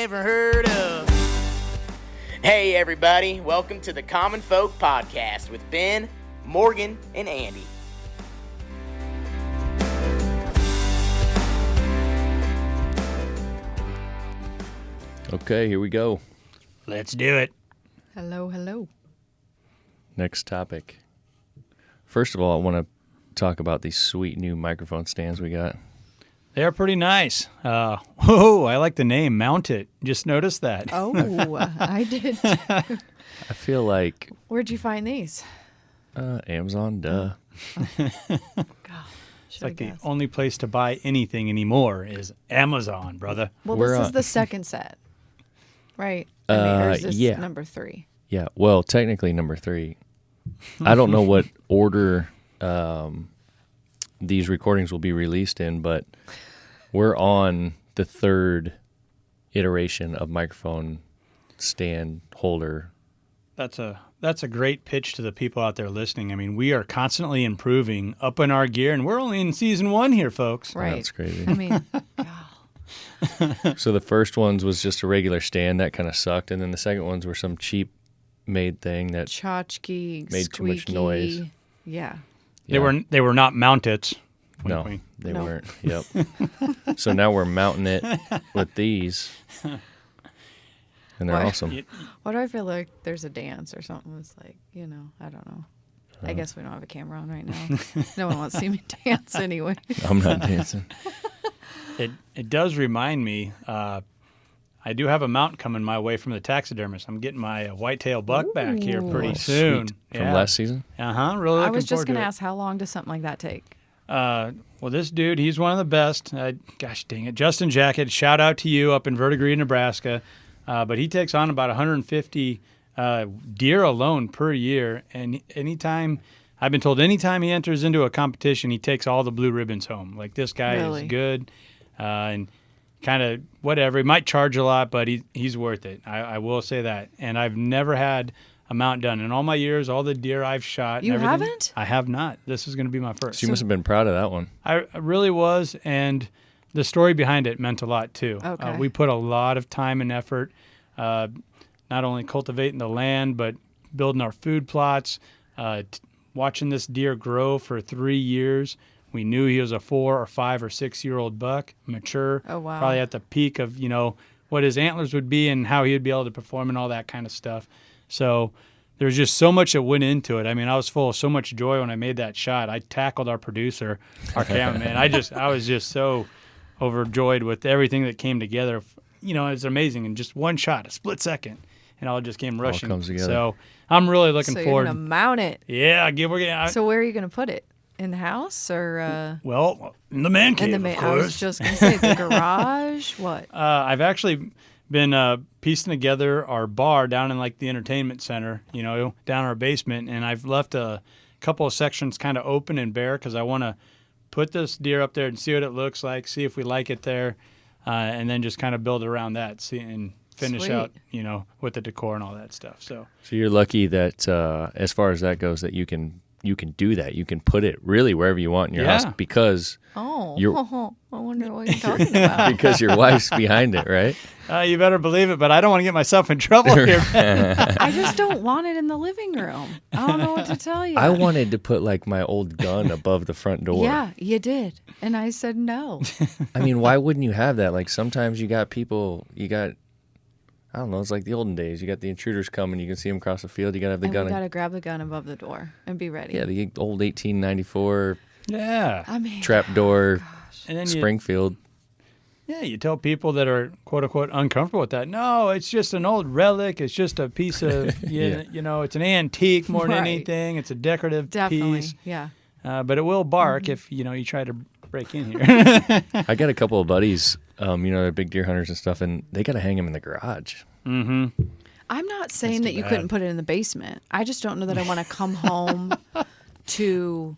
never heard of. Hey everybody, welcome to the Common Folk Podcast with Ben, Morgan, and Andy. Okay, here we go. Let's do it. Hello, hello. Next topic. First of all, I want to talk about these sweet new microphone stands we got. They are pretty nice. Whoa, I like the name, Mount It. Just noticed that. Oh, I did. I feel like Where'd you find these? Amazon, duh. God, It's like the only place to buy anything anymore is Amazon, brother. Well, We're this is on- the second set, right? Or is this yeah. number 3? Yeah, well, technically number 3. I don't know what order these recordings will be released in, but we're on the 3rd iteration of microphone stand holder. That's a great pitch to the people out there listening. I mean, we are constantly improving, up in our gear, and we're only in season 1 here, folks. Right. That's crazy. I mean, God. So the first ones was just a regular stand. That kind of sucked. And then the second ones were some cheap made thing that Tchotchke, made too much squeaky. noise. Yeah. They were not Mount-Its. Wink, No, wink. they No. weren't. Yep. So now we're mounting it with these. And they're Why? awesome. Why do I feel like there's a dance or something? It's like, I don't know. I guess we don't have a camera on right now. No one wants to see me dance anyway. I'm not dancing. It does remind me, I do have a mount coming my way from the taxodermist. I'm getting my whitetail buck back here pretty Ooh. soon. Sweet. From last season? Uh-huh, really looking I was just forward going to to it. ask, how long does something like that take? Well, this dude, he's one of the best. Gosh dang it. Justin Jacket, shout out to you up in Verdigris, Nebraska. But he takes on about 150 deer alone per year. And I've been told anytime he enters into a competition, he takes all the blue ribbons home. Like, this guy Really? is good. And kind of whatever. He might charge a lot, but he's worth it. I will say that. And I've never had a mount done. In all my years, all the deer I've shot. and You everything, haven't? I have not. This is going to be my first. So you must have been proud of that one. I really was, and the story behind it meant a lot too. Okay. We put a lot of time and effort, not only cultivating the land, but building our food plots, watching this deer grow for 3 years. We knew he was a 4 or 5 or 6 year old buck, mature, Oh, wow. probably at the peak of what his antlers would be and how he would be able to perform and all that kind of stuff. So there's just so much that went into it. I mean, I was full of so much joy when I made that shot. I tackled our producer, our cameraman. I was just so overjoyed with everything that came together. It's amazing. In just one shot, a split second, and all just came rushing. comes together. So I'm really looking So you're forward. going to mount it. Yeah, we're getting. So where are you going to put it? In the house or Well, in the man cave, in the of I was course. just going to say the garage. What? I've actually been piecing together our bar down in like the entertainment center, down our basement, and I've left a couple of sections kind of open and bare because I want to put this deer up there and see what it looks like, see if we like it there, and then just kind of build around that, see and finish Sweet. out, with the decor and all that stuff. So So you're lucky that as far as that goes, that you can do that. You can put it really wherever you want in your house because Oh, You're- I wonder what you're talking about. because your wife's behind it, right? you better believe it, but I don't want to get myself in trouble here. I just don't want it in the living room. I don't know what to tell you. I wanted to put like my old gun above the front door. Yeah, you did. And I said no. I mean, why wouldn't you have that? Like sometimes you got people, I don't know, it's like the olden days. You got the intruders coming, you can see them across the field, you got to have the And gun. we got to grab the gun above the door and be ready. Yeah, the old 1894 Yeah. I mean, trapdoor And then Springfield. you tell people that are quote unquote uncomfortable with that. No, it's just an old relic. It's just a piece of, it's an antique more than Right. anything. It's a decorative definitely. piece. Yeah. But it will bark if, you try to break in here. I got a couple of buddies, they're big deer hunters and stuff, and they got to hang them in the garage. Mm-hmm. I'm not saying too that you bad. couldn't put it in the basement. I just don't know that I want to come home to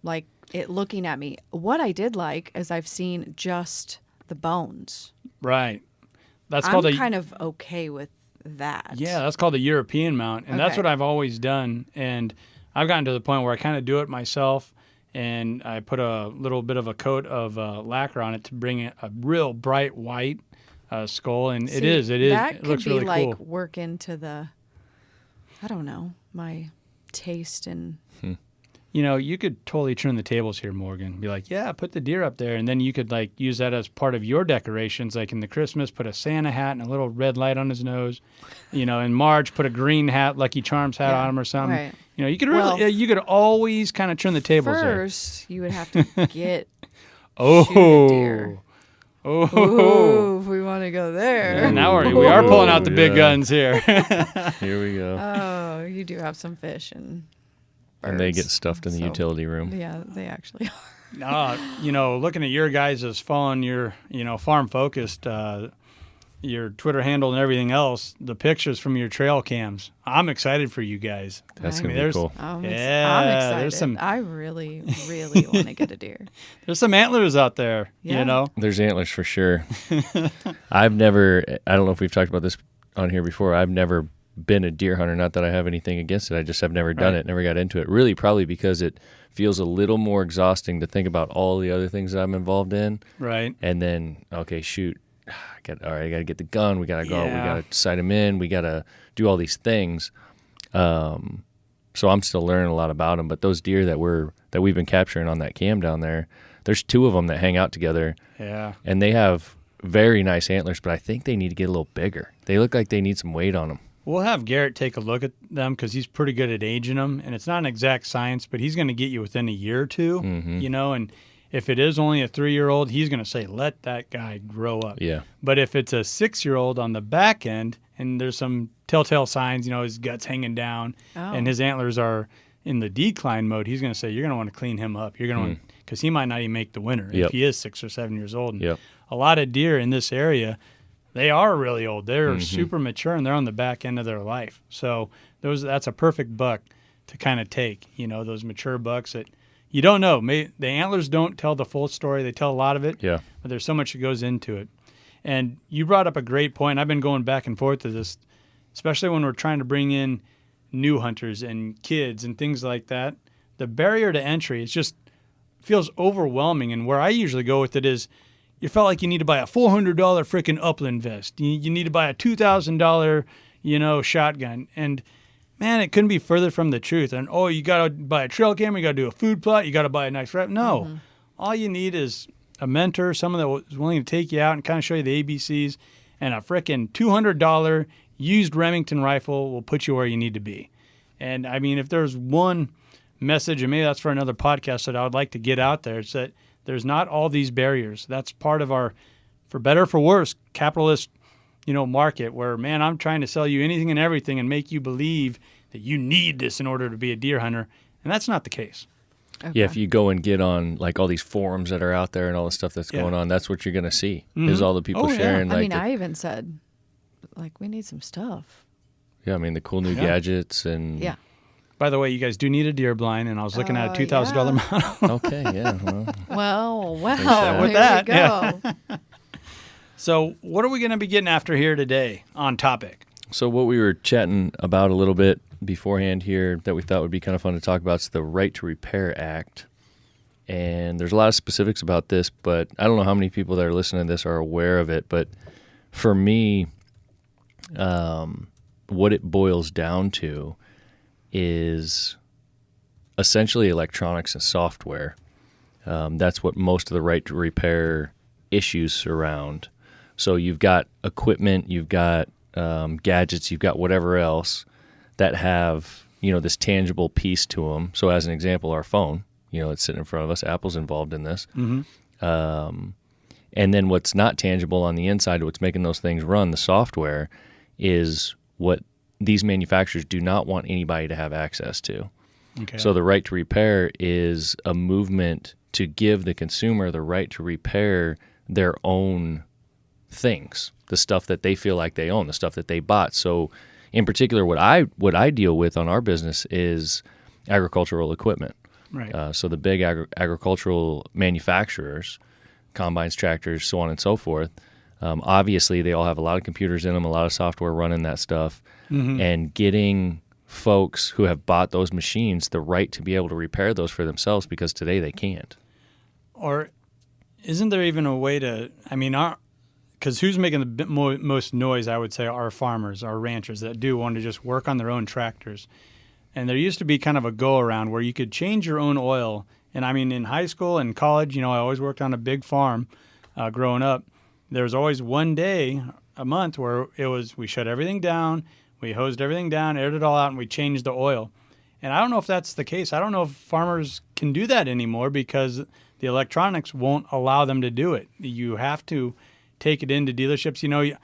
like it looking at me. What I did like is I've seen just the bones. Right. That's I'm called a kind of okay with that. that's called a European mount, and that's Okay. what I've always done. And I've gotten to the point where I kind of do it myself, and I put a little bit of a coat of lacquer on it to bring it a real bright white. skull, and See, it is. That It could looks be really like cool. work into I don't know, my taste and. You know, you could totally turn the tables here, Morgan. Be like, yeah, put the deer up there, and then you could like use that as part of your decorations. Like in the Christmas, put a Santa hat and a little red light on his nose. You know, in March, put a green hat, Lucky Charms hat Yeah, on him or something. right. You know, you could Well, really, you could always kind of turn the tables there. First, you would have to get Oh, shoot a deer. oh. Ooh, if we want to go there. Now we are pulling out the big Yeah. guns here. Here we go. Oh, you do have some fish and And they get birds. stuffed in the So, utility room. Yeah, they actually are. You know, looking at your guys as following your, farm focused, your Twitter handle and everything else, the pictures from your trail cams. I'm excited for you guys. That's I going mean, to be there's- cool. I'm Yeah, excited. there's some- I really, really want to get a deer. There's some antlers out there, Yeah. you know. There's antlers for sure. I don't know if we've talked about this on here before. I've never been a deer hunter. Not that I have anything against it. I just have never done Right. it, never got into it. Really, probably because it feels a little more exhausting to think about all the other things that I'm involved in. Right. And then, okay, shoot. I got to get the gun. We got to go out. We Yeah. got to sight them in. We got to do all these things. So I'm still learning a lot about them. But those deer that we've been capturing on that cam down there, there's 2 of them that hang out together, Yeah. and they have very nice antlers. But I think they need to get a little bigger. They look like they need some weight on them. We'll have Garrett take a look at them because he's pretty good at aging them. And it's not an exact science, but he's going to get you within a year or two, and if it is only a 3-year-old, he's going to say, let that guy grow up. Yeah. But if it's a 6-year-old on the back end and there's some telltale signs, his gut's hanging down and his antlers are in the decline mode, he's going to say, you're going to want to clean him up. You're going to because he might not even make the winter Yep. if he is 6 or 7 years old. And Yep. a lot of deer in this area, they are really old. They're super mature and they're on the back end of their life. So that's a perfect buck to kind of take, those mature bucks that you don't know. The antlers don't tell the full story. They tell a lot of it. Yeah. But there's so much that goes into it. And you brought up a great point. I've been going back and forth to this, especially when we're trying to bring in new hunters and kids and things like that. The barrier to entry feels overwhelming. And where I usually go with it is you felt like you need to buy a $400 freaking upland vest. You need to buy a $2,000, shotgun. And man, it couldn't be further from the truth. And, you got to buy a trail camera, you got to do a food plot, you got to buy a nice rep. No. All you need is a mentor, someone that is willing to take you out and kind of show you the ABCs, and a frickin' $200 used Remington rifle will put you where you need to be. And, I mean, if there's one message, and maybe that's for another podcast that I would like to get out there, it's that there's not all these barriers. That's part of our, for better or for worse, capitalist market where, man, I'm trying to sell you anything and everything and make you believe that you need this in order to be a deer hunter. And that's not the case. Okay. Yeah, if you go and get on like all these forums that are out there and all the stuff that's going on, that's what you're going to see is all the people Oh, yeah. sharing. I Like, I even said, we need some stuff. the cool new gadgets and Yeah. By the way, you guys do need a deer blind, and I was looking at a $2,000 model. Okay, yeah. Well, Well, With here that, we go. So what are we going to be getting after here today on topic? so what we were chatting about a little bit beforehand here that we thought would be kind of fun to talk about is the Right to Repair Act. And there's a lot of specifics about this, but I don't know how many people that are listening to this are aware of it. But for me, what it boils down to is essentially electronics and software. That's what most of the right to repair issues surround. So you've got equipment, you've got gadgets, you've got whatever else that have, this tangible piece to them. So as an example, our phone, it's sitting in front of us. Apple's involved in this. And then what's not tangible on the inside, what's making those things run, the software, is what these manufacturers do not want anybody to have access to. Okay. So the right to repair is a movement to give the consumer the right to repair their own things, the stuff that they feel like they own, the stuff that they bought. So in particular, what I deal with on our business is agricultural equipment. Right. So the big agricultural manufacturers, combines, tractors, so on and so forth, obviously they all have a lot of computers in them, a lot of software running that stuff, and getting folks who have bought those machines the right to be able to repair those for themselves, because today they can't. Or isn't there even a way to, because who's making the most noise, I would say, are farmers, are ranchers that do want to just work on their own tractors. And there used to be kind of a go-around where you could change your own oil. And I mean, in high school and college, I always worked on a big farm growing up. There was always one day a month where we shut everything down, we hosed everything down, aired it all out, and we changed the oil. And I don't know if that's the case. I don't know if farmers can do that anymore because the electronics won't allow them to do it. You have to take it into dealerships.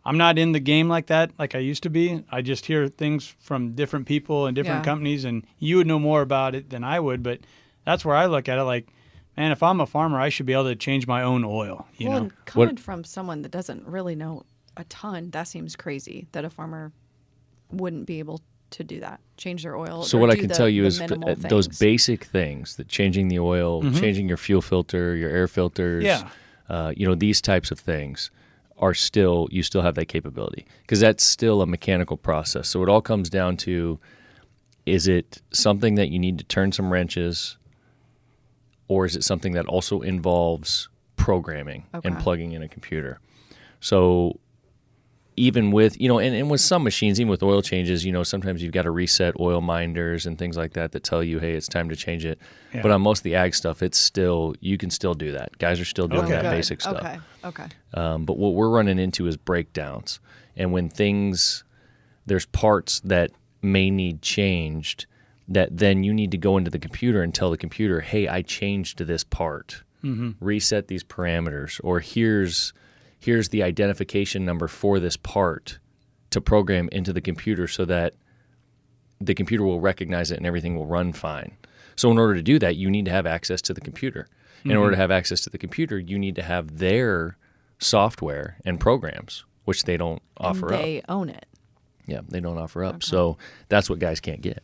I'm not in the game like that, like I used to be. I just hear things from different people and different companies, and you would know more about it than I would. But that's where I look at it like, man, if I'm a farmer, I should be able to change my own oil. And coming from someone that doesn't really know a ton, that seems crazy that a farmer wouldn't be able to do that, change their oil. So what I can tell you is those basic things, that changing the oil, changing your fuel filter, your air filters, these types of things you still have that capability because that's still a mechanical process. So it all comes down to, is it something that you need to turn some wrenches, or is it something that also involves programming and plugging in a computer? So even with, and with some machines, even with oil changes, sometimes you've got to reset oil minders and things like that tell you, hey, it's time to change it. Yeah. But on most of the ag stuff, you can still do that. Guys are still doing that basic stuff. Okay. But what we're running into is breakdowns. And when there's parts that may need changed, that then you need to go into the computer and tell the computer, hey, I changed this part. Reset these parameters, or here's the identification number for this part to program into the computer so that the computer will recognize it and everything will run fine. So in order to do that, you need to have access to the computer. In order to have access to the computer, you need to have their software and programs, which they don't offer up. They own it. Yeah, they don't offer up. Okay. So that's what guys can't get.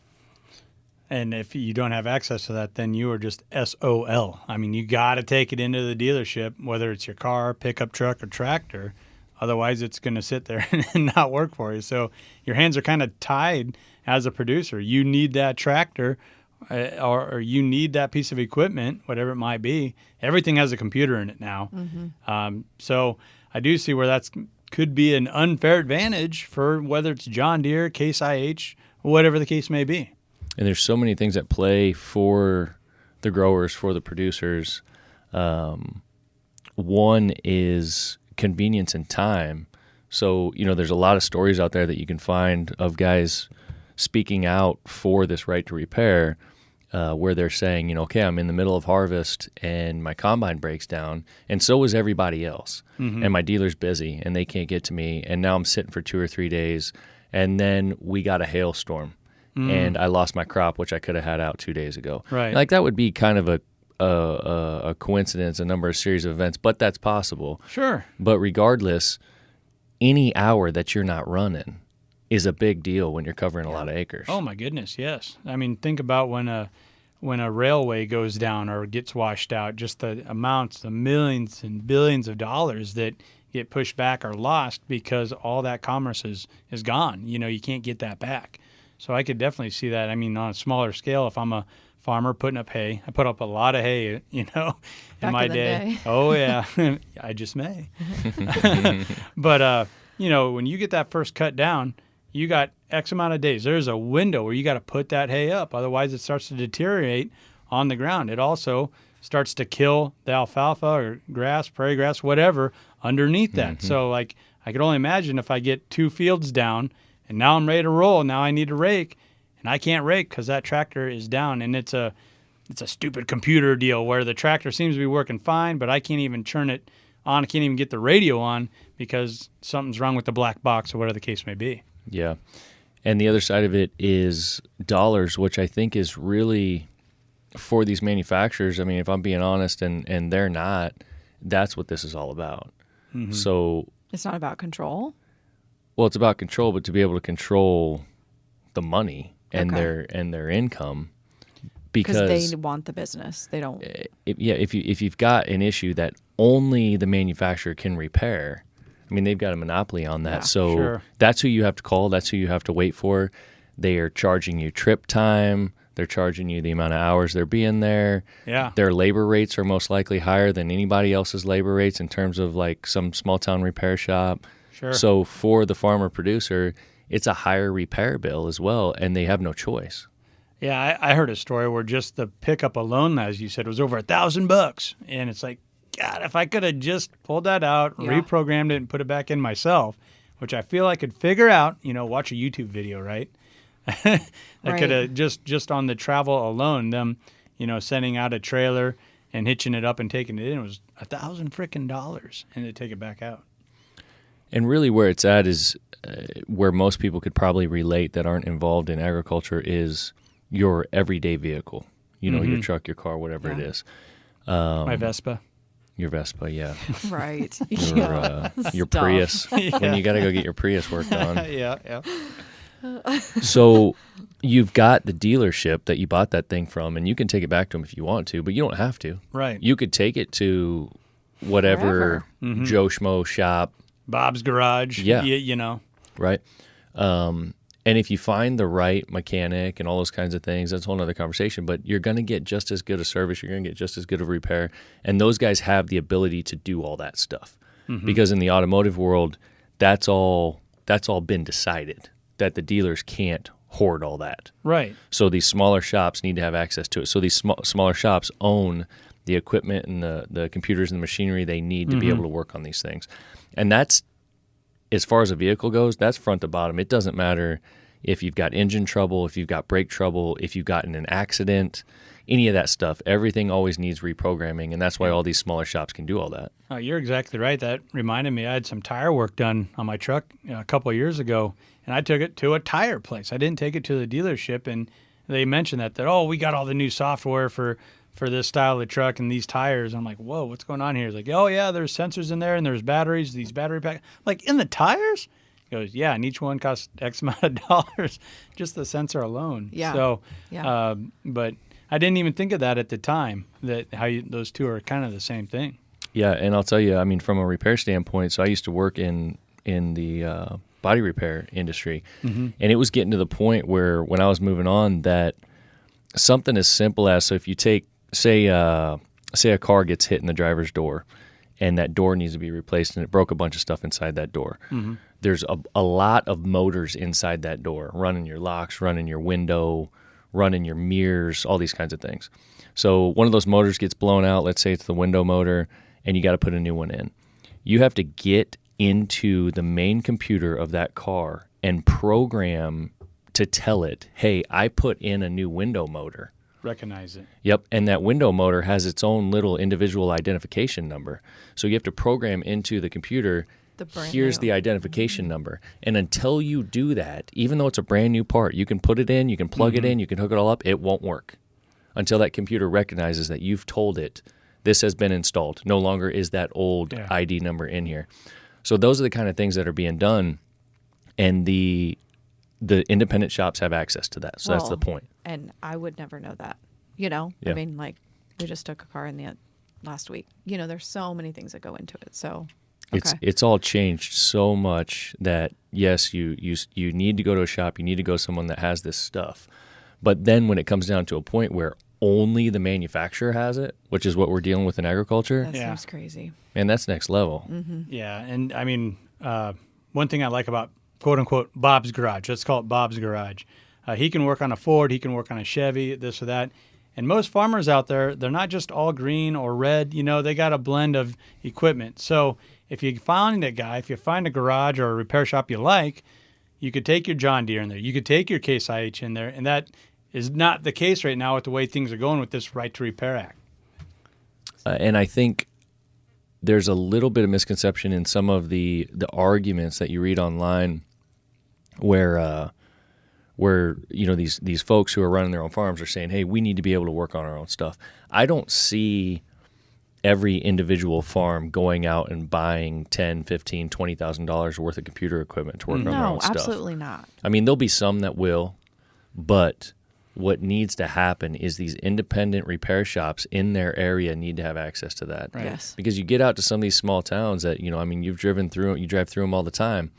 And if you don't have access to that, then you are just SOL. I mean, you got to take it into the dealership, whether it's your car, pickup truck, or tractor. Otherwise, it's going to sit there and not work for you. So your hands are kind of tied as a producer. You need that tractor or you need that piece of equipment, whatever it might be. Everything has a computer in it now. So I do see where that could be an unfair advantage for whether it's John Deere, Case IH, whatever the case may be. And there's so many things at play for the growers, for the producers. One is convenience and time. So, there's a lot of stories out there that you can find of guys speaking out for this right to repair, where they're saying, okay, I'm in the middle of harvest and my combine breaks down, and so is everybody else. And my dealer's busy and they can't get to me, and now I'm sitting for 2 or 3 days, and then we got a hailstorm. And I lost my crop, which I could have had out 2 days ago. Right. Like that would be kind of a coincidence, a series of events, but that's possible. Sure. But regardless, any hour that you're not running is a big deal when you're covering a lot of acres. Oh my goodness, yes. I mean, think about when a railway goes down or gets washed out, just the amounts, the millions and billions of dollars that get pushed back or lost because all that commerce is gone. You can't get that back. So I could definitely see that. I mean, on a smaller scale, if I'm a farmer putting up hay, I put up a lot of hay, in my day. Oh, yeah. I just may. But, when you get that first cut down, you got X amount of days. There's a window where you got to put that hay up. Otherwise, it starts to deteriorate on the ground. It also starts to kill the alfalfa or grass, prairie grass, whatever, underneath that. So, I could only imagine if I get 2 fields down, and now I'm ready to roll. Now I need to rake, and I can't rake because that tractor is down. And it's a stupid computer deal where the tractor seems to be working fine, but I can't even turn it on. I can't even get the radio on because something's wrong with the black box or whatever the case may be. Yeah. And the other side of it is dollars, which I think is really for these manufacturers. I mean, if I'm being honest, and they're not, that's what this is all about. So it's not about control. Well, it's about control, but to be able to control the money and their income, because they want the business, they don't. If you've got an issue that only the manufacturer can repair, I mean, they've got a monopoly on that. So that's who you have to call. That's who you have to wait for. They are charging you trip time. They're charging you the amount of hours they're being there. Yeah. Their labor rates are most likely higher than anybody else's labor rates in terms of like some small town repair shop. Sure. So for the farmer producer, it's a higher repair bill as well, and they have no choice. Yeah, I heard a story where just the pickup alone, as you said, was over $1,000, and it's like, God, if I could have just pulled that out, Yeah. reprogrammed it, and put it back in myself, which I feel I could figure out. Watch a YouTube video, right? I Right. could have just on the travel alone, them, sending out a trailer and hitching it up and taking it in, it was $1,000 and to take it back out. And really where it's at is where most people could probably relate that aren't involved in agriculture is your everyday vehicle. Your truck, your car, whatever it Yeah. is. My Vespa. Your Vespa, yeah. Right. Your Stuff. Prius. When you got to go get your Prius worked on. Yeah. So you've got the dealership that you bought that thing from, and you can take it back to them if you want to, but you don't have to. Right. You could take it to whatever Joe Schmo shop, Bob's Garage. Yeah. right? And if you find the right mechanic and all those kinds of things, that's a whole other conversation. But you're going to get just as good a service. You're going to get just as good of repair. And those guys have the ability to do all that stuff. Because in the automotive world, that's all been decided, that the dealers can't hoard all that. Right. So these smaller shops need to have access to it. So these smaller shops own the equipment and the computers and the machinery they need to be able to work on these things. And that's, as far as a vehicle goes, that's front to bottom. It doesn't matter if you've got engine trouble, if you've got brake trouble, if you've gotten an accident, any of that stuff. Everything always needs reprogramming, and that's why all these smaller shops can do all that. Oh, you're exactly right. That reminded me, I had some tire work done on my truck a couple of years ago, and I took it to a tire place. I didn't take it to the dealership, and they mentioned that we got all the new software for this style of truck and these tires. I'm like, whoa, what's going on here? He's like, oh, yeah, there's sensors in there, and there's batteries, these battery packs. Like, in the tires? He goes, yeah, and each one costs X amount of dollars, just the sensor alone. Yeah. So, Yeah. but I didn't even think of that at the time, that those two are kind of the same thing. Yeah, and I'll tell you, I mean, from a repair standpoint, so I used to work in the body repair industry, and it was getting to the point where when I was moving on that something as simple as, so if you take, say a car gets hit in the driver's door and that door needs to be replaced and it broke a bunch of stuff inside that door. There's a lot of motors inside that door, running your locks, running your window, running your mirrors, all these kinds of things. So one of those motors gets blown out, let's say it's the window motor, and you got to put a new one in. You have to get into the main computer of that car and program to tell it, hey, I put in a new window motor. Recognize it. Yep, and that window motor has its own little individual identification number. So you have to program into the computer, here's the identification number. And until you do that, even though it's a brand new part, you can put it in, you can plug it in, you can hook it all up, it won't work until that computer recognizes that you've told it this has been installed. No longer is that old ID number in here. So those are the kind of things that are being done, and the independent shops have access to that. So that's the point. And I would never know that. Yeah. I mean, like, we just took a car in the last week. There's so many things that go into it. So it's all changed so much that yes, you need to go to a shop, you need to go to someone that has this stuff. But then when it comes down to a point where only the manufacturer has it, which is what we're dealing with in agriculture, that seems crazy. and that's next level. Yeah, and I mean, one thing I like about quote unquote Bob's Garage, let's call it Bob's Garage. He can work on a Ford, he can work on a Chevy, this or that. And most farmers out there, they're not just all green or red. They got a blend of equipment. So if you find a guy, if you find a garage or a repair shop you like, you could take your John Deere in there. You could take your Case IH in there. And that is not the case right now with the way things are going with this Right to Repair Act. And I think there's a little bit of misconception in some of the arguments that you read online where these folks who are running their own farms are saying, hey, we need to be able to work on our own stuff. I don't see every individual farm going out and buying $10,000, $15,000, $20,000 worth of computer equipment to work on their own stuff. No, absolutely not. I mean, there'll be some that will, but what needs to happen is these independent repair shops in their area need to have access to that. Right. Yes. Because you get out to some of these small towns that, you drive through them all the time,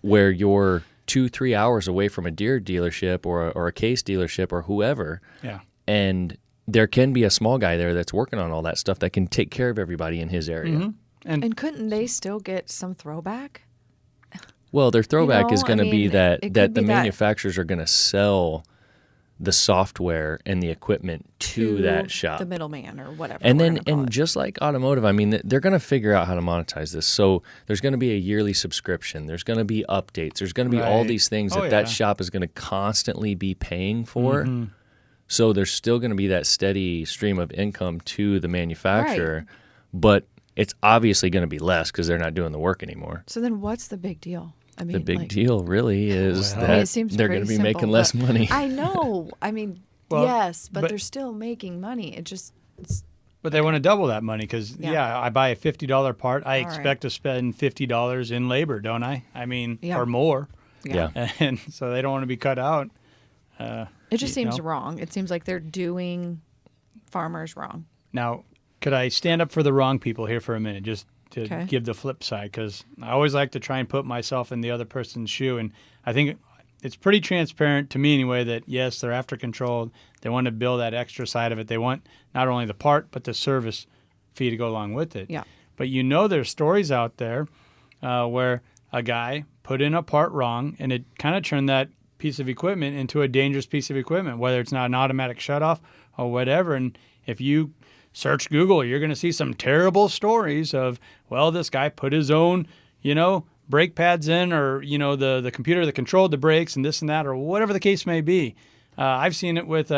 where you're 2-3 hours away from a Deere dealership or a Case dealership or whoever. Yeah. And there can be a small guy there that's working on all that stuff that can take care of everybody in his area. Mm-hmm. And couldn't they still get some throwback? Well, their throwback is going to be that it that could the be that- manufacturers are going to sell the software and the equipment to that shop. The middleman or whatever. And we're then, gonna call and it. just like automotive, I mean, they're going to figure out how to monetize this. So there's going to be a yearly subscription. There's going to be updates. There's going to be all Right. these things Oh, that yeah. shop is going to constantly be paying for. Mm-hmm. So there's still going to be that steady stream of income to the manufacturer, but it's obviously going to be less because they're not doing the work anymore. So then what's the big deal? I mean, The big like, deal really is Well, that I mean, it seems they're pretty going to be simple, making less but money. I know. I mean, Well, yes, but but- they're still making money. It's But they want to double that money because, Yeah. I buy a $50 part. I All right. expect to spend $50 in labor, don't I? I mean, Yeah. or more. Yeah. And so they don't want to be cut out. it just You seems know? wrong. It seems like they're doing farmers wrong. Now, could I stand up for the wrong people here for a minute just to Okay. give the flip side? Because I always like to try and put myself in the other person's shoe. And I think it's pretty transparent to me anyway that, yes, they're after control. They want to build that extra side of it. They want not only the part, but the service fee to go along with it. Yeah. But there's stories out there where a guy put in a part wrong and it kind of turned that piece of equipment into a dangerous piece of equipment, whether it's not an automatic shutoff or whatever. And if you search Google, you're going to see some terrible stories of, well, this guy put his own, brake pads in, or, the computer that controlled the brakes and this and that, or whatever the case may be. I've seen it with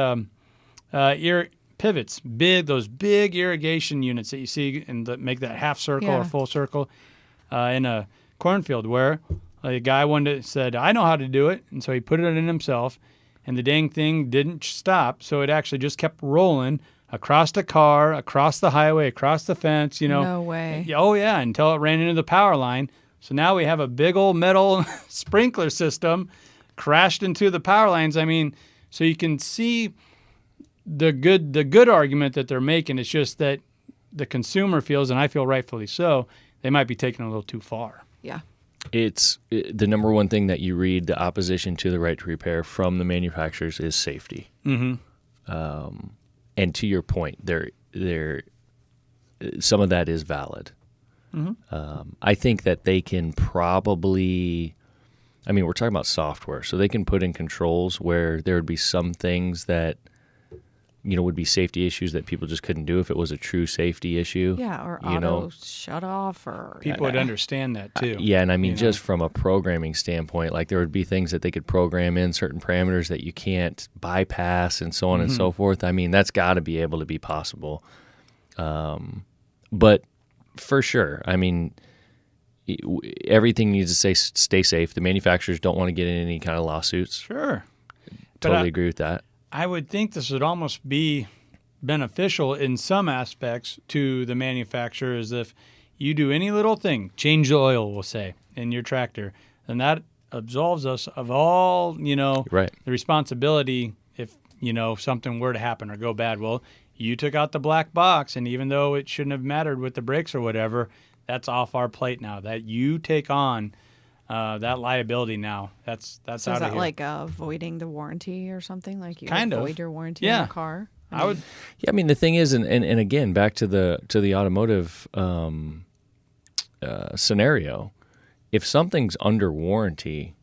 ear pivots, those big irrigation units that you see and that make that half circle or Yeah. full circle in a cornfield, where a guy said, I know how to do it. And so he put it in himself, and the dang thing didn't stop. So it actually just kept rolling across the car, across the highway, across the fence, No way. Oh, yeah, until it ran into the power line. So now we have a big old metal sprinkler system crashed into the power lines. I mean, so you can see the good argument that they're making. It's just that the consumer feels, and I feel rightfully so, they might be taking it a little too far. Yeah. It's the number one thing that you read, the opposition to the right to repair from the manufacturers, is safety. Mm-hmm. And to your point, some of that is valid. Mm-hmm. I think that they can probably, we're talking about software, so they can put in controls where there would be some things that, would be safety issues that people just couldn't do if it was a true safety issue. Yeah, or you auto know? shut off or People would understand that too. Yeah, and just from a programming standpoint, like there would be things that they could program in, certain parameters that you can't bypass, and so on and so forth. That's got to be able to be possible. But for sure, everything needs to stay safe. The manufacturers don't want to get in any kind of lawsuits. Sure. Totally agree with that. I would think this would almost be beneficial in some aspects to the manufacturers if you do any little thing, change the oil, we'll say, in your tractor, then that absolves us of all, Right. the responsibility if, something were to happen or go bad. Well, you took out the black box, and even though it shouldn't have mattered with the brakes or whatever, that's off our plate now. That you take on that liability now. That's So out is of that here. like voiding the warranty or something? Like you Kind would of. void your warranty Yeah. on a car? I would. Yeah, the thing is, and again, back to the automotive scenario, if something's under warranty,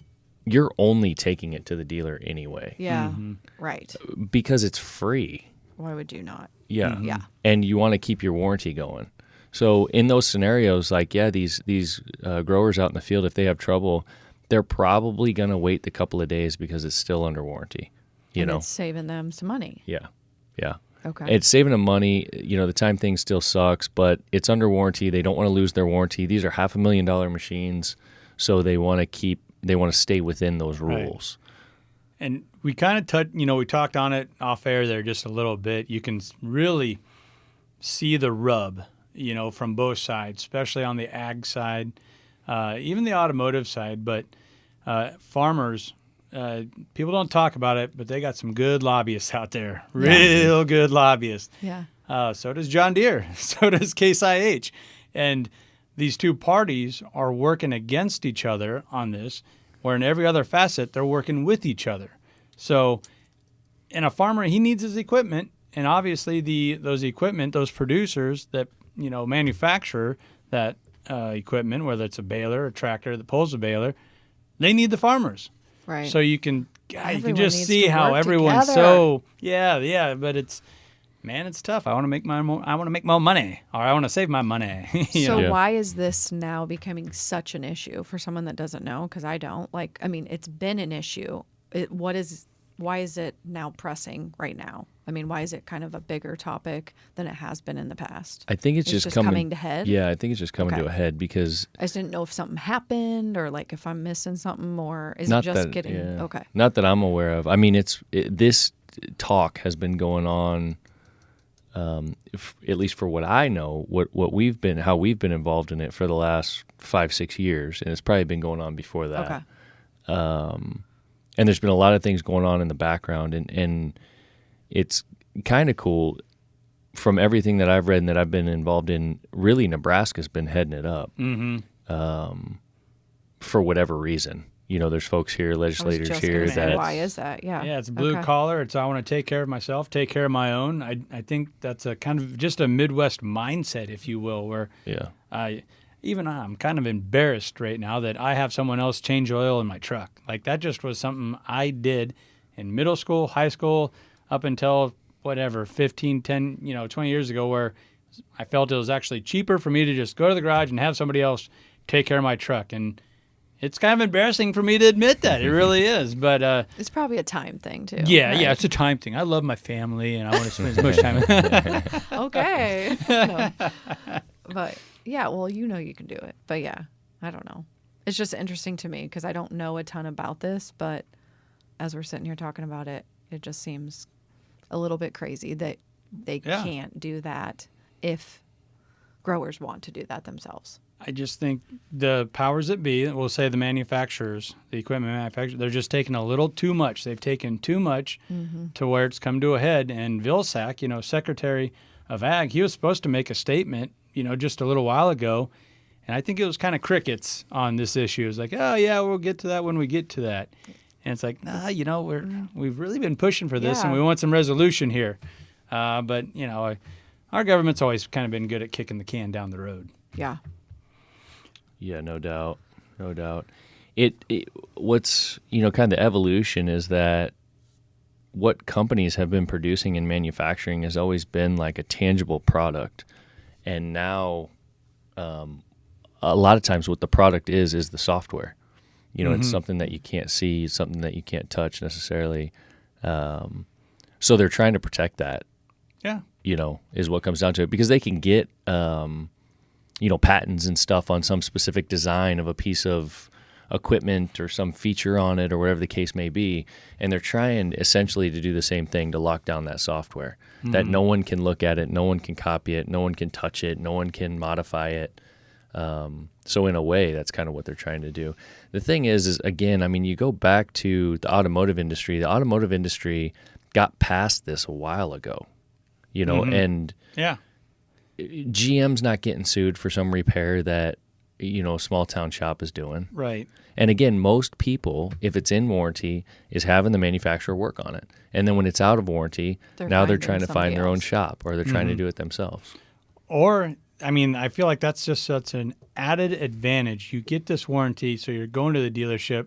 you're only taking it to the dealer anyway Yeah. Right. because it's free. Why would you not? Yeah. Yeah. And you want to keep your warranty going. So in those scenarios, these growers out in the field, if they have trouble, they're probably going to wait the couple of days because it's still under warranty. And it's saving them some money. Yeah. Yeah. Okay. It's saving them money. The time thing still sucks, but it's under warranty. They don't want to lose their warranty. These are $500,000 machines, so they want to stay within those rules. And we kind of we talked on it off air there just a little bit. You can really see the rub, from both sides, especially on the ag side, even the automotive side. But farmers, people don't talk about it, but they got some good lobbyists out there, real good lobbyists. yeah. So does John Deere. So does Case IH. And these two parties are working against each other on this. where in every other facet, they're working with each other. So, and a farmer, he needs his equipment, and obviously those producers that, manufacture that equipment, whether it's a baler, a tractor that pulls a baler, they need the farmers. Right. So you can Everyone just needs see to how work everyone's together. but it's tough. I want to make more money, or I want to save my money. So Yeah. why is this now becoming such an issue for someone that doesn't know? Because I don't. It's been an issue. Why is it now pressing right now? Why is it kind of a bigger topic than it has been in the past? I think it's just coming to head. Yeah, I think it's just coming Okay. to a head because I just didn't know if something happened or if I'm missing something, or is not it just that getting yeah. okay? Not that I'm aware of. This talk has been going on, at least for what I know, how we've been involved in it for the last 5-6 years, and it's probably been going on before that. Okay. And there's been a lot of things going on in the background, and it's kind of cool. From everything that I've read and that I've been involved in, really Nebraska's been heading it up. For whatever reason. There's folks here, legislators just here gonna say, that why is that? Yeah. Yeah, it's blue Okay. collar. It's I want to take care of myself, take care of my own. I think that's a kind of just a Midwest mindset, if you will, where yeah. I'm kind of embarrassed right now that I have someone else change oil in my truck. That just was something I did in middle school, high school, up until 15, 10, 20 years ago, where I felt it was actually cheaper for me to just go to the garage and have somebody else take care of my truck. And it's kind of embarrassing for me to admit that. It really is. But It's probably a time thing too. yeah, right? it's a time thing. I love my family, and I want to spend as much time. Okay. No. But yeah, well, you can do it. But yeah, I don't know. It's just interesting to me because I don't know a ton about this, but as we're sitting here talking about it, it just seems a little bit crazy that they Yeah. can't do that if growers want to do that themselves. I just think the powers that be, we'll say the manufacturers, the equipment manufacturers, they're just taking a little too much. They've taken too much to where it's come to a head. And Vilsack, Secretary of Ag, he was supposed to make a statement, just a little while ago. And I think it was kind of crickets on this issue. It was like, oh, yeah, we'll get to that when we get to that. And it's like, nah, we've really been pushing for this, and Yeah. we want some resolution here. But, our government's always kind of been good at kicking the can down the road. Yeah. Yeah, no doubt. What's kind of the evolution is that what companies have been producing and manufacturing has always been like a tangible product, and now a lot of times what the product is the software. It's something that you can't see, it's something that you can't touch necessarily. So they're trying to protect that. Yeah. Is what comes down to it, because they can get patents and stuff on some specific design of a piece of equipment or some feature on it or whatever the case may be. And they're trying essentially to do the same thing, to lock down that software, that no one can look at it, no one can copy it, no one can touch it, no one can modify it. So in a way, that's kind of what they're trying to do. The thing is again, you go back to the automotive industry. The automotive industry got past this a while ago, and Yeah. GM's not getting sued for some repair that, a small town shop is doing. Right. And again, most people, if it's in warranty, is having the manufacturer work on it. And then when it's out of warranty, They're now they're finding trying to find their own somebody shop, or they're trying to do it themselves. Or, I feel like that's just such an added advantage. You get this warranty, so you're going to the dealership.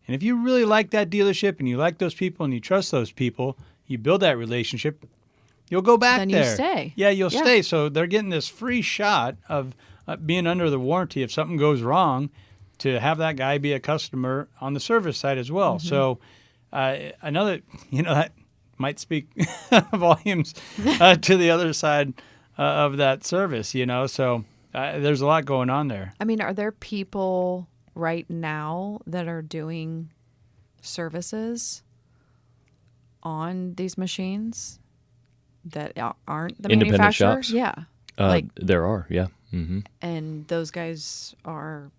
And if you really like that dealership and you like those people and you trust those people, you build that relationship, you'll go back Then you there. stay. Yeah, you'll Yeah. stay. So they're getting this free shot of being under the warranty if something goes wrong, to have that guy be a customer on the service side as well. So another, that might speak volumes to the other side of that service, So there's a lot going on there. Are there people right now that are doing services on these machines that aren't the Independent manufacturers? shops? Yeah. There are, yeah. Mm-hmm. And those guys are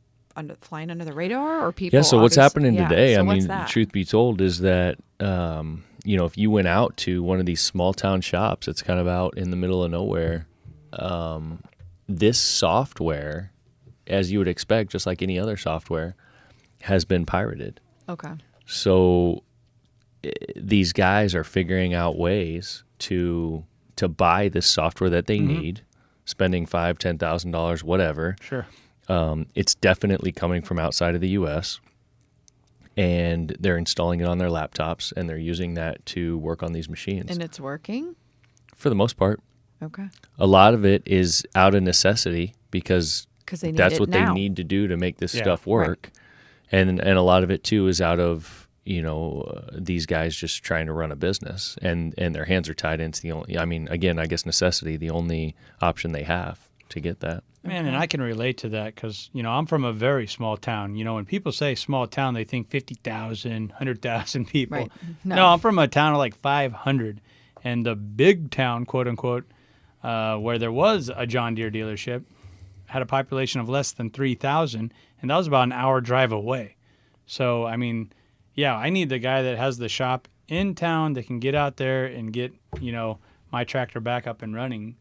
flying under the radar, or people? Yeah, so what's happening yeah, today, so what's that? truth be told, is that, if you went out to one of these small town shops, it's kind of out in the middle of nowhere, this software, as you would expect, just like any other software, has been pirated. Okay. So these guys are figuring out ways to buy this software that they need, spending $5,000, $10,000, whatever. Sure. It's definitely coming from outside of the U.S., and they're installing it on their laptops, and they're using that to work on these machines. And it's working? For the most part. Okay. A lot of it is out of necessity because they need that's it what now. they need to do to make this Yeah, stuff work. And a lot of it, too, is out of, these guys just trying to run a business, and their hands are tied into the only, again, I guess necessity, the only option they have to get that. Man, and I can relate to that because, I'm from a very small town. When people say small town, they think 50,000, 100,000 people. Right. No, I'm from a town of like 500. And the big town, quote unquote, where there was a John Deere dealership, had a population of less than 3,000. And that was about an hour drive away. So, I need the guy that has the shop in town that can get out there and get, my tractor back up and running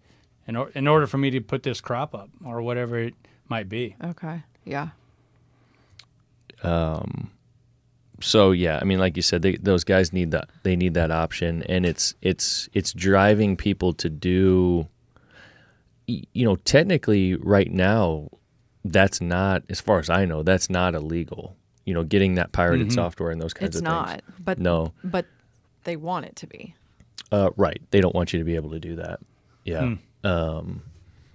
in order for me to put this crop up or whatever it might be. Okay. Yeah. So yeah, like you said, those guys need that. They need that option, and it's driving people to do. Technically, right now, that's not, as far as I know, that's not illegal. Getting that pirated software and those kinds It's of not, things. but No. but they want it to be. Right. They don't want you to be able to do that. Yeah.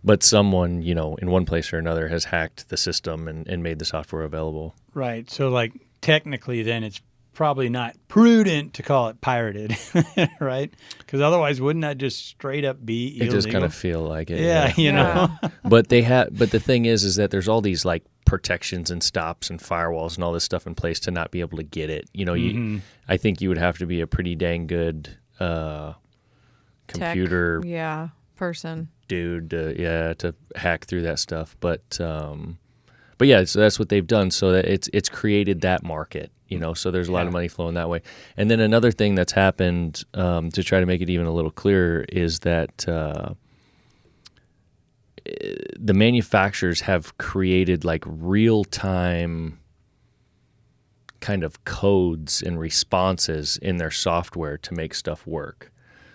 But someone, in one place or another has hacked the system and made the software available. Right. So, like, technically, then it's probably not prudent to call it pirated, right? Because otherwise, wouldn't that just straight up be illegal? It just kind of feel like it. Yeah, Yeah. But but the thing is that there's all these like protections and stops and firewalls and all this stuff in place to not be able to get it. I think you would have to be a pretty dang good computer person. dude to hack through that stuff. But yeah, so that's what they've done. So that it's created that market. So there's a lot of money flowing that way. And then another thing that's happened to try to make it even a little clearer is that the manufacturers have created like real-time kind of codes and responses in their software to make stuff work.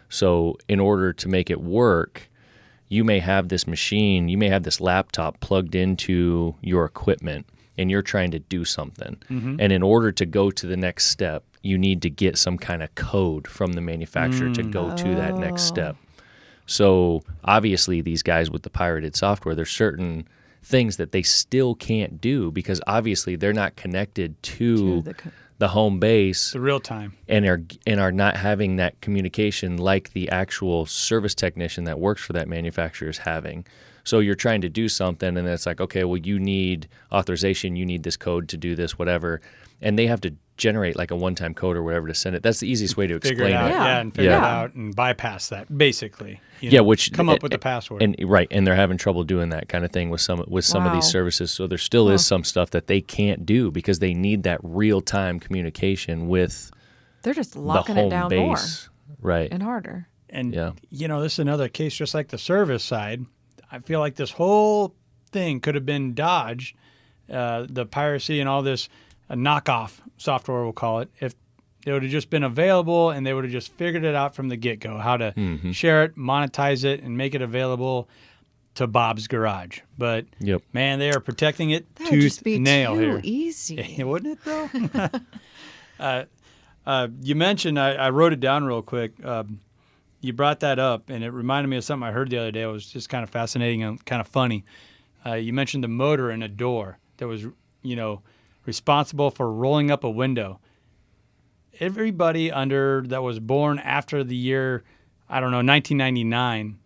So in order to make it work, you may have this machine, you may have this laptop plugged into your equipment, and you're trying to do something. And in order to go to the next step, you need to get some kind of code from the manufacturer to go to that next step. So obviously these guys with the pirated software, there's certain things that they still can't do because obviously they're not connected to the home base, the real time, and are not having that communication like the actual service technician that works for that manufacturer is having. So you're trying to do something, and it's like, okay, well, you need authorization, you need this code to do this, whatever, and they have to generate like a one-time code or whatever to send it. That's the easiest way to explain figure it out, Yeah. and figure Yeah. it out and bypass that, basically. Which come up with the password. And they're having trouble doing that kind of thing with some of Wow. these services. So there still is some stuff that they can't do because they need that real-time communication with They're just the locking home it down base, right? more and harder. And, Yeah. this is another case just like the service side. I feel like this whole thing could have been dodged, the piracy and all this knockoff software, we'll call it, if it would have just been available and they would have just figured it out from the get-go, how to share it, monetize it, and make it available to Bob's Garage. But, Yep. man, they are protecting it That would just tooth be and nail too here. easy. Wouldn't it, though? You mentioned, I wrote it down real quick. You brought that up, and it reminded me of something I heard the other day. It was just kind of fascinating and kind of funny. You mentioned the motor in a door that was, responsible for rolling up a window. Everybody that was born after the year, 1999,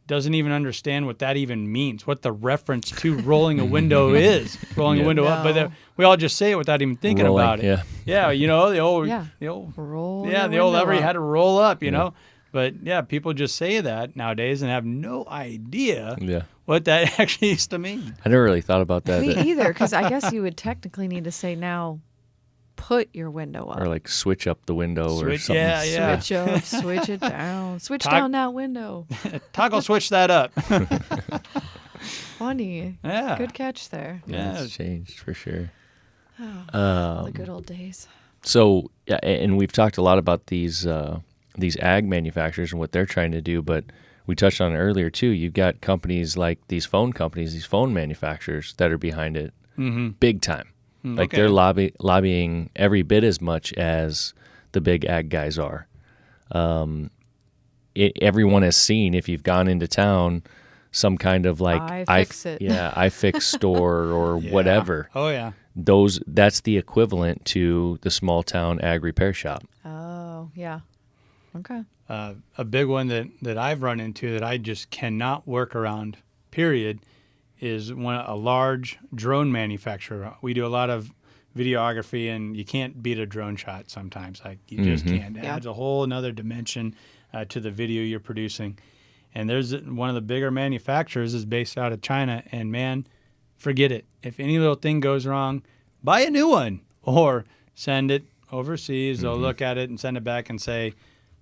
doesn't even understand what that even means, what the reference to rolling a window is, rolling a window up. No. But we all just say it without even thinking Rolling, about it. yeah. The old, Yeah. the old, Roll yeah, your the old window every up. had to roll up, you know. But yeah, people just say that nowadays and have no idea Yeah. what that actually used to mean. I never really thought about that. Me either, because I guess you would technically need to say now, put your window up. Or like switch up the window or Switch- something. yeah. Switch up, switch it down, switch Talk- down that window. Toggle switch that up. Funny. Yeah. Good catch there. Yeah, Yeah. it's changed for sure. The good old days. So, yeah, and we've talked a lot about these ag manufacturers and what they're trying to do, but we touched on it earlier too. You've got companies like these phone companies, these phone manufacturers that are behind it, big time. Like they're lobbying every bit as much as the big ag guys are. Everyone has seen, if you've gone into town, some kind of like iFix store or whatever. Oh yeah. That's the equivalent to the small town ag repair shop. Oh yeah. Okay. A big one that I've run into that I just cannot work around, period, is a large drone manufacturer. We do a lot of videography, and you can't beat a drone shot sometimes. Like, you just can't. It adds a whole another dimension to the video you're producing. And there's one of the bigger manufacturers is based out of China, and man, forget it. If any little thing goes wrong, buy a new one or send it overseas. They'll look at it and send it back and say,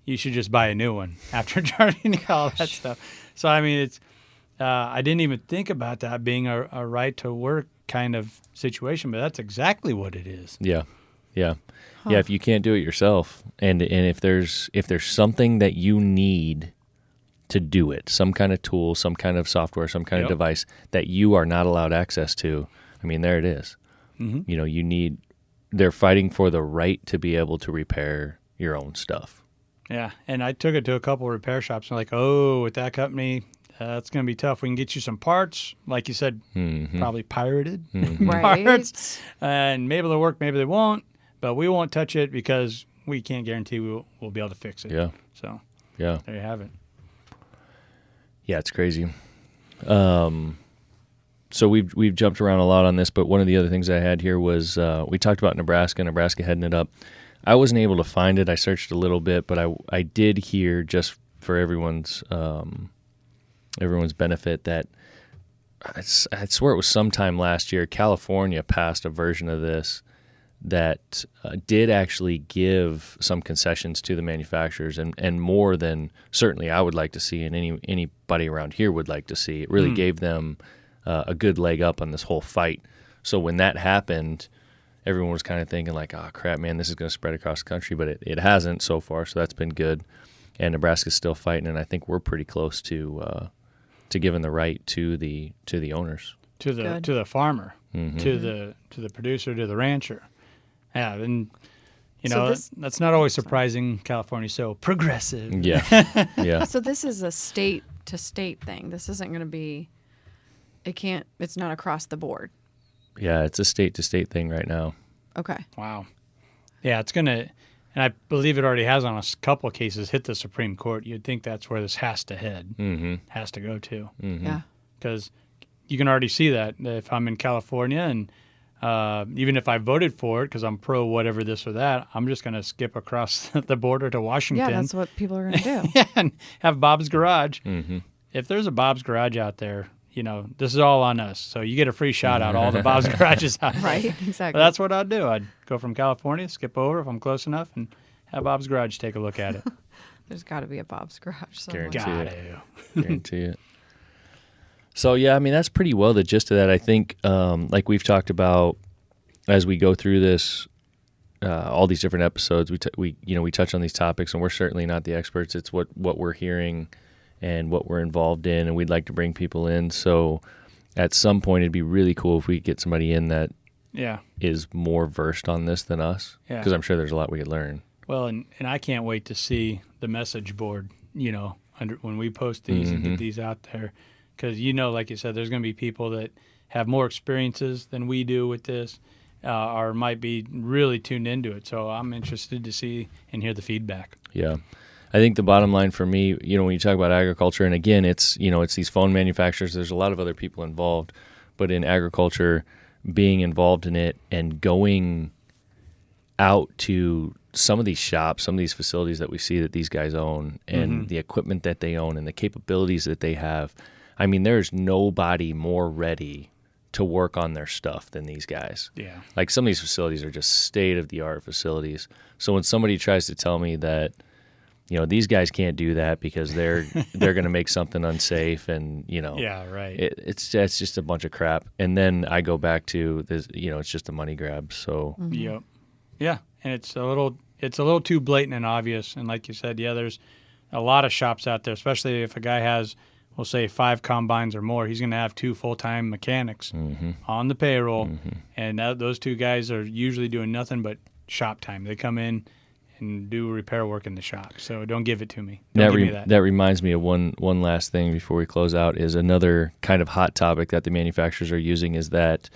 you should just buy a new one after charging you all that stuff. So, I mean, it's I didn't even think about that being a right to work kind of situation, but that's exactly what it is. Yeah. Yeah. Yeah, if you can't do it yourself, and if there's something that you need to do it, some kind of tool, some kind of software, some kind of device that you are not allowed access to, I mean, there it is. You know, they're fighting for the right to be able to repair your own stuff. Yeah, and I took it to a couple of repair shops. And like, oh, with that company, it's going to be tough. We can get you some parts, like you said, probably pirated parts, and maybe they'll work, maybe they won't, but we won't touch it because we can't guarantee we'll be able to fix it. Yeah. So yeah, there you have it. Yeah, it's crazy. So we've jumped around a lot on this, but one of the other things I had here was we talked about Nebraska heading it up. I wasn't able to find it. I searched a little bit, but I did hear, just for everyone's benefit, that I swear it was sometime last year, California passed a version of this that did actually give some concessions to the manufacturers, and more than certainly I would like to see, and anybody around here would like to see. It really gave them a good leg up on this whole fight. So when that happened, everyone was kind of thinking like, oh, crap, man, this is going to spread across the country, but it hasn't so far, so that's been good. And Nebraska's still fighting, and I think we're pretty close to giving the right to the owners, to the farmer, to the producer, to the rancher. Yeah, and that's not always surprising. California's so progressive. Yeah, yeah. So this is a state to state thing. This isn't going to be. It's not across the board. Yeah, it's a state-to-state thing right now. Okay. Wow. Yeah, it's going to, and I believe it already has on a couple of cases hit the Supreme Court. You'd think that's where this has to head, has to go to. Yeah. Because you can already see that if I'm in California, and even if I voted for it because I'm pro whatever this or that, I'm just going to skip across the border to Washington. Yeah, that's what people are going to do. Yeah, and have Bob's Garage. If there's a Bob's Garage out there, this is all on us. So you get a free shot out all the Bob's Garages out there. Right, exactly. But that's what I'd do. I'd go from California, skip over if I'm close enough, and have Bob's Garage take a look at it. There's got to be a Bob's Garage somewhere. Guarantee it. So, yeah, I mean, that's pretty well the gist of that. I think, like we've talked about as we go through this, all these different episodes, we touch on these topics, and we're certainly not the experts. It's what we're hearing and what we're involved in, and we'd like to bring people in. So at some point, it'd be really cool if we could get somebody in that is more versed on this than us, because I'm sure there's a lot we could learn. Well, and I can't wait to see the message board, when we post these and get these out there, because, like you said, there's going to be people that have more experiences than we do with this, or might be really tuned into it. So I'm interested to see and hear the feedback. Yeah. I think the bottom line for me, when you talk about agriculture, and again, it's these phone manufacturers, there's a lot of other people involved, but in agriculture, being involved in it and going out to some of these shops, some of these facilities that we see that these guys own, and the equipment that they own and the capabilities that they have. I mean, there's nobody more ready to work on their stuff than these guys. Yeah. Like, some of these facilities are just state-of-the-art facilities. So when somebody tries to tell me that these guys can't do that because they're going to make something unsafe, and Yeah, right. it's just a bunch of crap. And then I go back to this, it's just a money grab. So Yep. Yeah, and it's a little too blatant and obvious. And like you said, yeah, there's a lot of shops out there, especially if a guy has, we'll say, 5 combines or more. He's going to have 2 full-time mechanics on the payroll, and those 2 guys are usually doing nothing but shop time. They come in and do repair work in the shop. So don't give it to me. Don't give me that. That reminds me of one last thing before we close out, is another kind of hot topic that the manufacturers are using, is that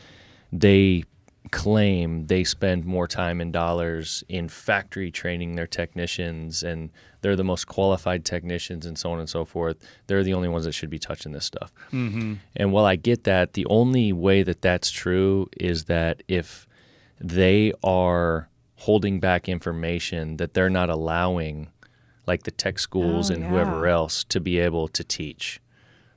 they claim they spend more time and dollars in factory training their technicians, and they're the most qualified technicians and so on and so forth. They're the only ones that should be touching this stuff. Mm-hmm. And while I get that, the only way that that's true is that if they are holding back information that they're not allowing, like the tech schools and whoever else, to be able to teach.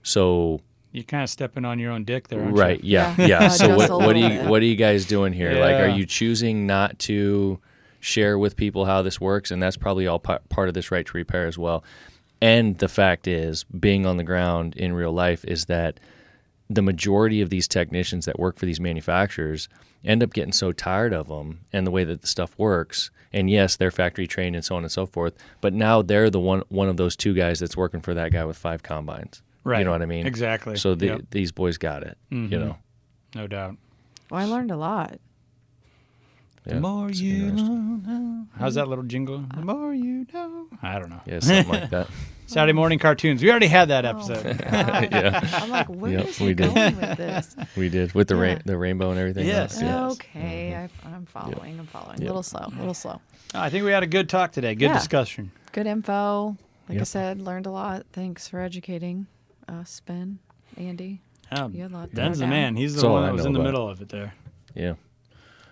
So you're kind of stepping on your own dick there, aren't right, you? yeah. So Just a what little are you guys doing here? Yeah. Like, are you choosing not to share with people how this works? And that's probably all part of this right to repair as well. And the fact is, being on the ground in real life, is that the majority of these technicians that work for these manufacturers end up getting so tired of them and the way that the stuff works. And yes, they're factory trained and so on and so forth, but now they're the one of those 2 guys that's working for that guy with 5 combines. Right. You know what I mean? Exactly. So Yep. these boys got it, No doubt. Well, I learned a lot. Yeah, The more it's you interesting. know. How's that little jingle? The more you know. I don't know. Yeah, something like that. Saturday morning cartoons. We already had that episode. Oh, my God. Yeah. I'm like, where Yep, is we he did. going with this? We did with the Yeah. the rainbow and everything. Yes. else. Okay, I'm following. I'm following. Yep. A little slow. I think we had a good talk today. Good Yeah. discussion. Good info. Like I Yep. said, learned a lot. Thanks for educating us, Ben, Andy. You had a lot to Ben's know the down. man. He's That's the all one I that was know in the about. middle of it there. Yeah.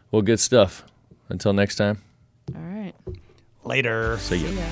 Well, good stuff. Until next time. All right. Later. See ya. See ya.